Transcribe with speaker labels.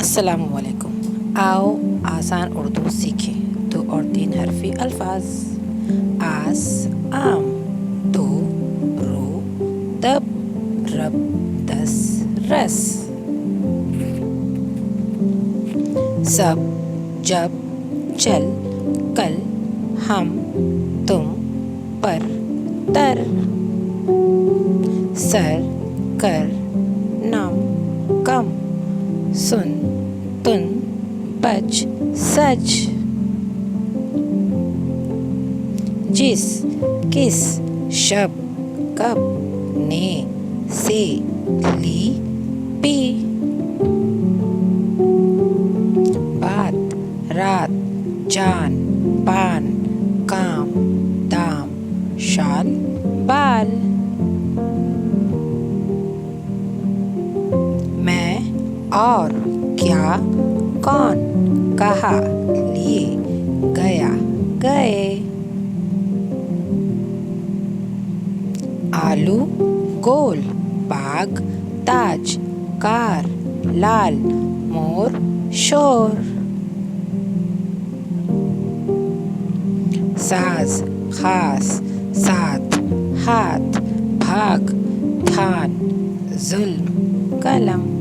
Speaker 1: अस्सलामुअलैकुम। आओ आसान उर्दू सीखें। 2 और 3 हरफी अल्फाज। आस, आम, दो, रो, दब, रब, दस, रस। सब, जब, चल, कल, हम, तुम, पर, तर। सर, कर, नम, कम, सुन, तुन, बच, सच। जिस, किस, शब, कब, ने, से, ली, पी। बात, रात, जान, पान, काम, दाम, शान, बाल। मैं, और, क्या, कौन, कहा, लिए, गया, गए। आलू, गोल, बाग, ताज, कार, लाल, मोर, शोर। साज, खास, साथ, हाथ, भाग, थान, जुल्म, कलम।